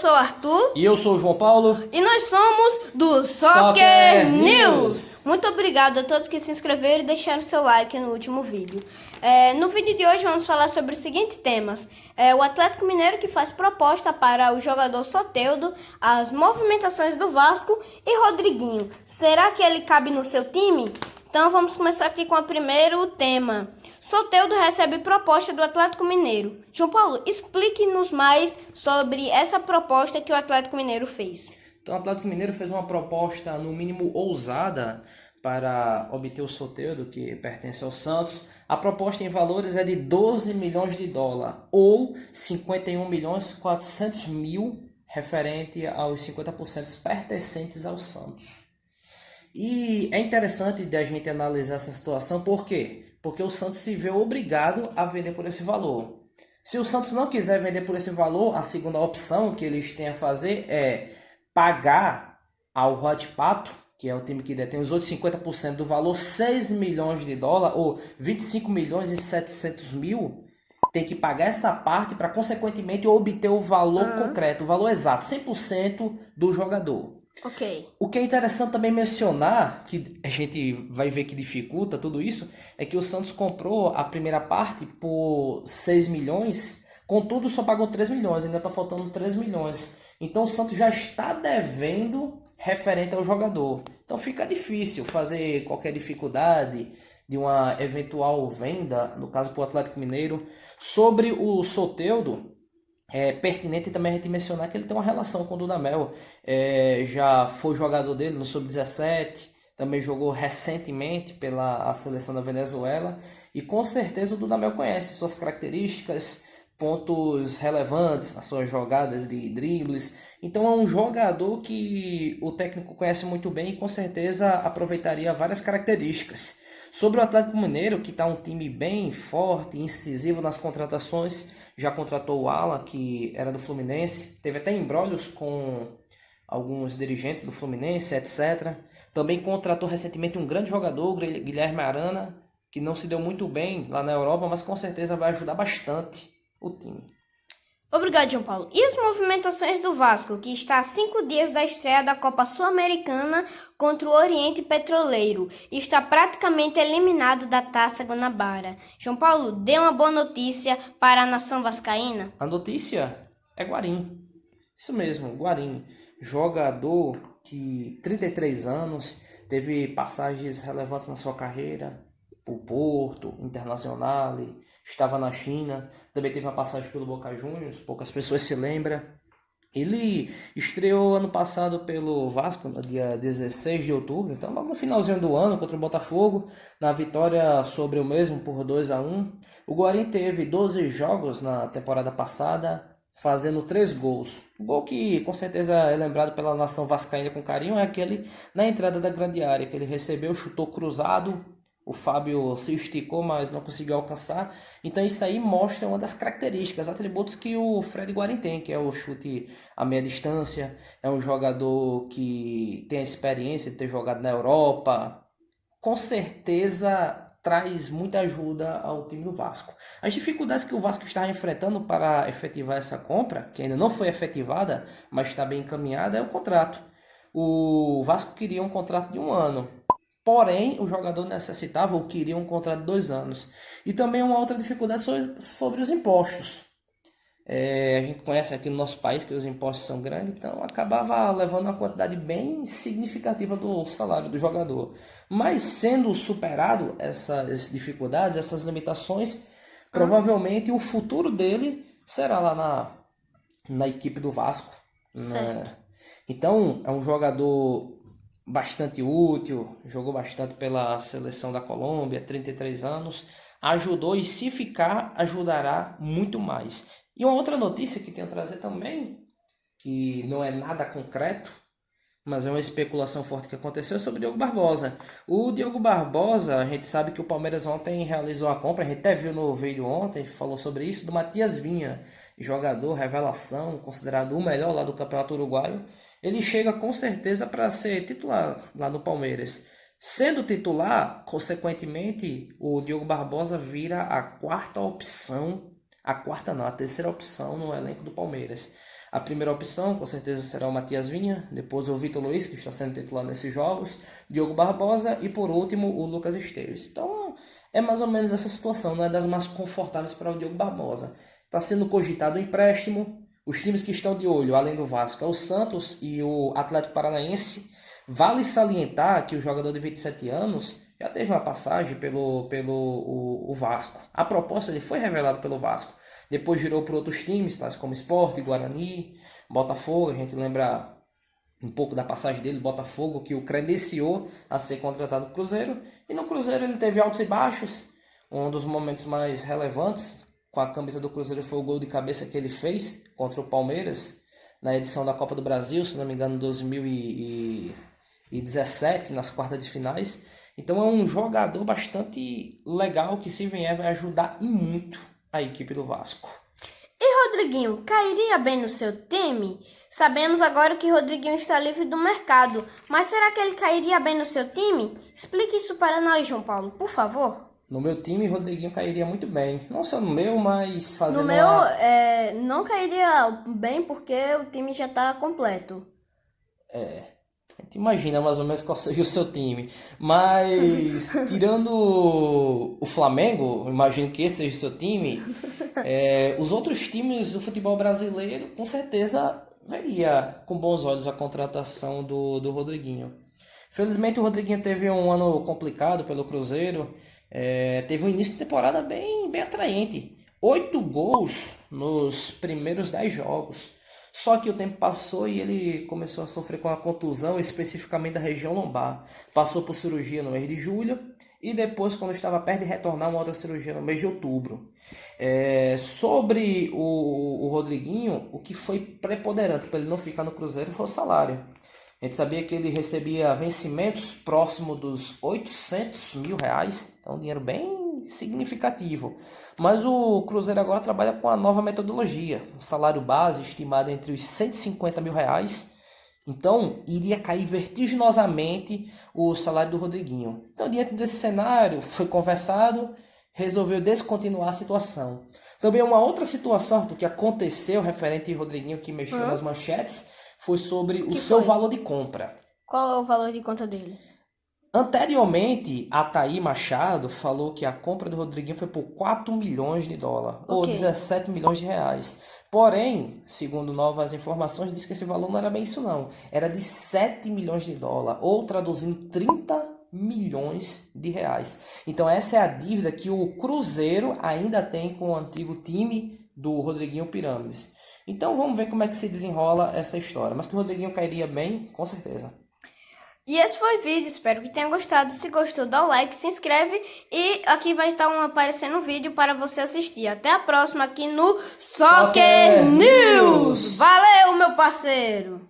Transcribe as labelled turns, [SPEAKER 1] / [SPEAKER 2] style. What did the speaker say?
[SPEAKER 1] sou o Arthur.
[SPEAKER 2] E eu sou o João Paulo.
[SPEAKER 1] E nós somos do Soccer News. Muito obrigado a todos que se inscreveram e deixaram seu like no último vídeo. No vídeo de hoje vamos falar sobre os seguintes temas. O Atlético Mineiro que faz proposta para o jogador Soteldo, as movimentações do Vasco e Rodriguinho. Será que ele cabe no seu time? Então vamos começar aqui com o primeiro tema. Soteldo recebe proposta do Atlético Mineiro. João Paulo, explique-nos mais sobre essa proposta que o Atlético Mineiro fez.
[SPEAKER 2] Então, o Atlético Mineiro fez uma proposta, no mínimo, ousada para obter o Soteldo, que pertence ao Santos. A proposta em valores é de 12 milhões de dólares, ou 51 milhões 400 mil, referente aos 50% pertencentes ao Santos. E é interessante de a gente analisar essa situação, por quê? Porque o Santos se vê obrigado a vender por esse valor. Se o Santos não quiser vender por esse valor, a segunda opção que eles têm a fazer é pagar ao Hot Pato, que é o time que detém os outros 50% do valor, 6 milhões de dólares ou 25 milhões e 700 mil, tem que pagar essa parte para, consequentemente, obter o valor concreto, o valor exato, 100% do jogador.
[SPEAKER 1] Ok.
[SPEAKER 2] O que é interessante também mencionar, que a gente vai ver que dificulta tudo isso, é que o Santos comprou a primeira parte por 6 milhões, contudo só pagou 3 milhões, ainda está faltando 3 milhões. Então o Santos já está devendo referente ao jogador. Então fica difícil fazer qualquer dificuldade de uma eventual venda, no caso para o Atlético Mineiro. Sobre o Soteldo, é pertinente também a gente mencionar que ele tem uma relação com o Dudamel. Já foi jogador dele no Sub-17, também jogou recentemente pela seleção da Venezuela. E com certeza o Dudamel conhece suas características, pontos relevantes, as suas jogadas de dribles. Então é um jogador que o técnico conhece muito bem e com certeza aproveitaria várias características. Sobre o Atlético Mineiro, que está um time bem forte, incisivo nas contratações, já contratou o Alan, que era do Fluminense, teve até embrólios com alguns dirigentes do Fluminense, etc. Também contratou recentemente um grande jogador, Guilherme Arana, que não se deu muito bem lá na Europa, mas com certeza vai ajudar bastante o time.
[SPEAKER 1] Obrigado, João Paulo. E as movimentações do Vasco, que está a 5 dias da estreia da Copa Sul-Americana contra o Oriente Petroleiro e está praticamente eliminado da Taça Guanabara. João Paulo, dê uma boa notícia para a nação vascaína.
[SPEAKER 2] A notícia é Guarim. Isso mesmo, Guarim. Jogador que 33 anos, teve passagens relevantes na sua carreira, o Porto, Internacional, estava na China, também teve uma passagem pelo Boca Juniors, poucas pessoas se lembram. Ele estreou ano passado pelo Vasco, no dia 16 de outubro, então logo no finalzinho do ano, contra o Botafogo, na vitória sobre o mesmo por 2-1. O Guarim teve 12 jogos na temporada passada, fazendo 3 gols. O gol que com certeza é lembrado pela nação vascaína com carinho é aquele na entrada da grande área, que ele recebeu, chutou cruzado. O Fábio se esticou, mas não conseguiu alcançar. Então isso aí mostra uma das características, atributos que o Fred Guarim tem, que é o chute a meia distância. É um jogador que tem a experiência de ter jogado na Europa. Com certeza traz muita ajuda ao time do Vasco. As dificuldades que o Vasco está enfrentando para efetivar essa compra, que ainda não foi efetivada, mas está bem encaminhada, é o contrato. O Vasco queria um contrato de 1 ano. Porém, o jogador necessitava ou queria um contrato de 2 anos. E também uma outra dificuldade sobre os impostos. A gente conhece aqui no nosso país que os impostos são grandes, então acabava levando uma quantidade bem significativa do salário do jogador. Mas sendo superado essas dificuldades, essas limitações, provavelmente o futuro dele será lá na equipe do Vasco.
[SPEAKER 1] Certo.
[SPEAKER 2] Então, é um jogador bastante útil, jogou bastante pela seleção da Colômbia, 33 anos, ajudou e se ficar, ajudará muito mais. E uma outra notícia que tenho a trazer também, que não é nada concreto, mas é uma especulação forte que aconteceu, é sobre o Diogo Barbosa. O Diogo Barbosa, a gente sabe que o Palmeiras ontem realizou a compra, a gente até viu no vídeo ontem, falou sobre isso, do Matias Vinha, jogador, revelação, considerado o melhor lá do Campeonato Uruguaio. Ele chega com certeza para ser titular lá no Palmeiras. Sendo titular, consequentemente, o Diogo Barbosa vira a quarta opção, a quarta não, a terceira opção no elenco do Palmeiras. A primeira opção, com certeza, será o Matias Vinha, depois o Vitor Luiz, que está sendo titular nesses jogos, Diogo Barbosa e, por último, o Lucas Esteves. Então, é mais ou menos essa situação, não é das mais confortáveis para o Diogo Barbosa. Está sendo cogitado o empréstimo, os times que estão de olho, além do Vasco, é o Santos e o Atlético Paranaense. Vale salientar que o jogador de 27 anos já teve uma passagem pelo Vasco. A proposta ele foi revelada pelo Vasco. Depois girou por outros times, tais como Sport, Guarani, Botafogo. A gente lembra um pouco da passagem dele, Botafogo, que o credenciou a ser contratado no Cruzeiro. E no Cruzeiro ele teve altos e baixos. Um dos momentos mais relevantes com a camisa do Cruzeiro foi o gol de cabeça que ele fez contra o Palmeiras na edição da Copa do Brasil, se não me engano, em 2017, nas quartas de finais. Então é um jogador bastante legal que, se vier, vai ajudar e muito a equipe do Vasco.
[SPEAKER 1] E Rodriguinho, cairia bem no seu time? Sabemos agora que Rodriguinho está livre do mercado, mas será que ele cairia bem no seu time? Explique isso para nós, João Paulo, por favor.
[SPEAKER 2] No meu time, Rodriguinho cairia muito bem. Não só no meu, mas fazendo
[SPEAKER 1] No meu, não cairia bem porque o time já está completo.
[SPEAKER 2] A gente imagina mais ou menos qual seja o seu time. Mas, tirando o Flamengo, imagino que esse seja o seu time, os outros times do futebol brasileiro, com certeza, veria com bons olhos a contratação do Rodriguinho. Felizmente, o Rodriguinho teve um ano complicado pelo Cruzeiro. Teve um início de temporada bem atraente. 8 gols nos primeiros 10 jogos. Só que o tempo passou e ele começou a sofrer com uma contusão, especificamente da região lombar. Passou por cirurgia no mês de julho e depois, quando estava perto de retornar, uma outra cirurgia no mês de outubro. Sobre o Rodriguinho, o que foi preponderante para ele não ficar no Cruzeiro foi o salário. A gente sabia que ele recebia vencimentos próximo dos R$800 mil, então um dinheiro bem significativo. Mas o Cruzeiro agora trabalha com a nova metodologia, um salário base estimado entre os R$150 mil. Então, iria cair vertiginosamente o salário do Rodriguinho. Então, diante desse cenário, foi conversado, resolveu descontinuar a situação. Também uma outra situação que aconteceu referente ao Rodriguinho, que mexeu nas manchetes, foi sobre o seu valor de compra.
[SPEAKER 1] Qual é o valor de conta dele?
[SPEAKER 2] Anteriormente, a Thaí Machado falou que a compra do Rodriguinho foi por $4 milhões, ou 17 milhões de reais. Porém, segundo novas informações, diz que esse valor não era bem isso não. Era de 7 milhões de dólares, ou traduzindo 30 milhões de reais. Então essa é a dívida que o Cruzeiro ainda tem com o antigo time do Rodriguinho Pirâmides. Então vamos ver como é que se desenrola essa história. Mas que o Rodriguinho cairia bem, com certeza.
[SPEAKER 1] E esse foi o vídeo, espero que tenha gostado. Se gostou, dá o like, se inscreve e aqui vai estar aparecendo um vídeo para você assistir. Até a próxima aqui no Soccer News. Valeu, meu parceiro!